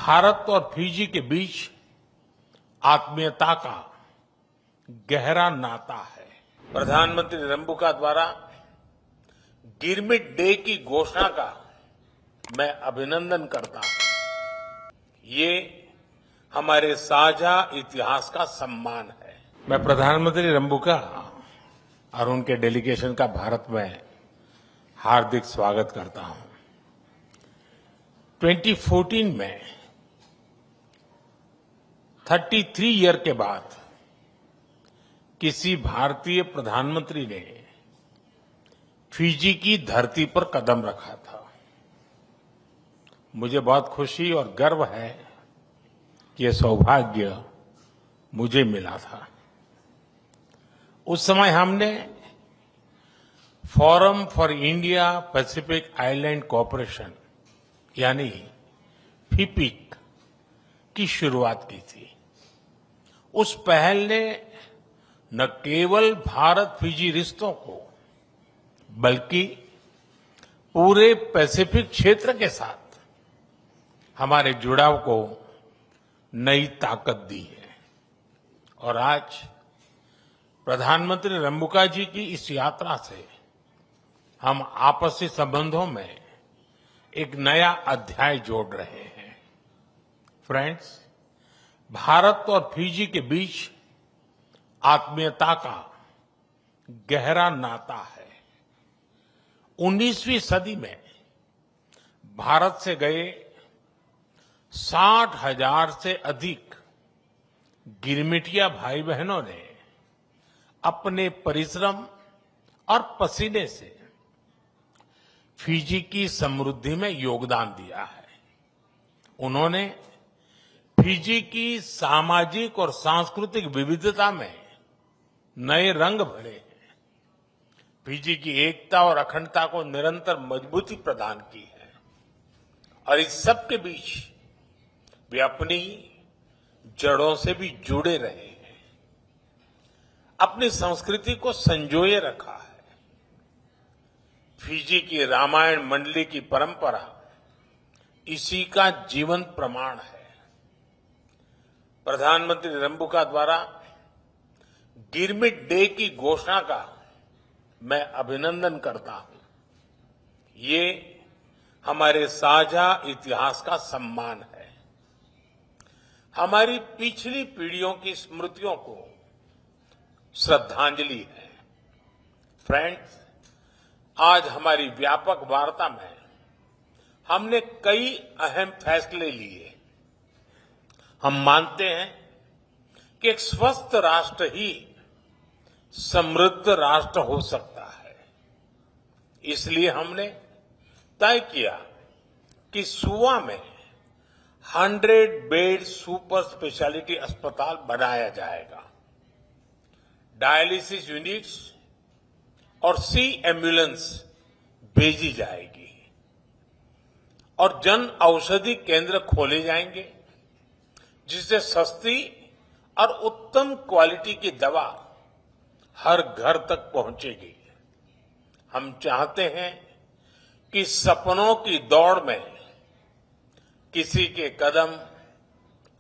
भारत और फिजी के बीच आत्मीयता का गहरा नाता है। प्रधानमंत्री रंबुका द्वारा गिरमिट डे की घोषणा का मैं अभिनंदन करता हूं। ये हमारे साझा इतिहास का सम्मान है। मैं प्रधानमंत्री रंबुका और उनके डेलीगेशन का भारत में हार्दिक स्वागत करता हूं। 2014 में 33 ईयर के बाद किसी भारतीय प्रधानमंत्री ने फिजी की धरती पर कदम रखा था। मुझे बहुत खुशी और गर्व है कि यह सौभाग्य मुझे मिला था। उस समय हमने forum for India Pacific island cooperation यानी फिपिक की शुरुआत की थी। उस पहल ने न केवल भारत फिजी रिश्तों को बल्कि पूरे पैसिफिक क्षेत्र के साथ हमारे जुड़ाव को नई ताकत दी है। और आज प्रधानमंत्री रंबुका जी की इस यात्रा से हम आपसी संबंधों में एक नया अध्याय जोड़ रहे हैं। फ्रेंड्स, भारत और फिजी के बीच आत्मीयता का गहरा नाता है। 19वीं सदी में भारत से गए 60,000 से अधिक गिरमिटिया भाई बहनों ने अपने परिश्रम और पसीने से फिजी की समृद्धि में योगदान दिया है। उन्होंने फिजी की सामाजिक और सांस्कृतिक विविधता में नए रंग भरे हैं। फिजी की एकता और अखंडता को निरंतर मजबूती प्रदान की है। और इस सब के बीच वे अपनी जड़ों से भी जुड़े रहे हैं, अपनी संस्कृति को संजोए रखा है। फिजी की रामायण मंडली की परंपरा इसी का जीवंत प्रमाण है। प्रधानमंत्री रंबुका द्वारा गिरमिट डे की घोषणा का मैं अभिनंदन करता हूं। ये हमारे साझा इतिहास का सम्मान है, हमारी पिछली पीढ़ियों की स्मृतियों को श्रद्धांजलि है। फ्रेंड्स, आज हमारी व्यापक वार्ता में हमने कई अहम फैसले लिए। हम मानते हैं कि एक स्वस्थ राष्ट्र ही समृद्ध राष्ट्र हो सकता है। इसलिए हमने तय किया कि सुवा में 100 बेड सुपर स्पेशलिटी अस्पताल बनाया जाएगा। डायलिसिस यूनिट्स और सी एम्बुलेंस भेजी जाएगी और जन औषधि केंद्र खोले जाएंगे, जिससे सस्ती और उत्तम क्वालिटी की दवा हर घर तक पहुंचेगी। हम चाहते हैं कि सपनों की दौड़ में किसी के कदम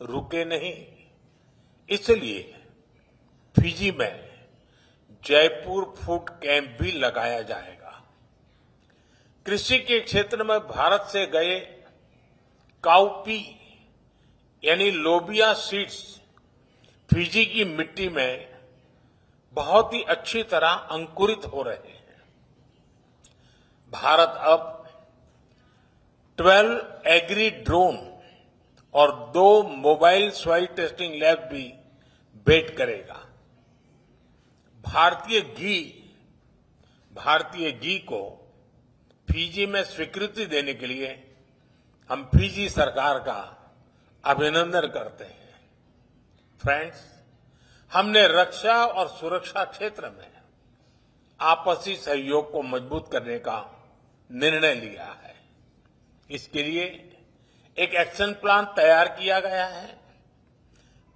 रुके नहीं। इसलिए फिजी में जयपुर फूड कैंप भी लगाया जाएगा। कृषि के क्षेत्र में भारत से गए काउपी यानी लोबिया सीड्स फिजी की मिट्टी में बहुत ही अच्छी तरह अंकुरित हो रहे हैं। भारत अब 12 एग्री ड्रोन और 2 मोबाइल सॉइल टेस्टिंग लैब भी भेंट करेगा। भारतीय घी को फिजी में स्वीकृति देने के लिए हम फिजी सरकार का अभिनंदन करते हैं। फ्रेंड्स, हमने रक्षा और सुरक्षा क्षेत्र में आपसी सहयोग को मजबूत करने का निर्णय लिया है। इसके लिए एक एक्शन प्लान तैयार किया गया है।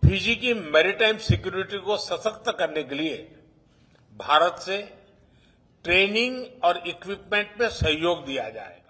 फिजी की मैरीटाइम सिक्योरिटी को सशक्त करने के लिए भारत से ट्रेनिंग और इक्विपमेंट में सहयोग दिया जाएगा।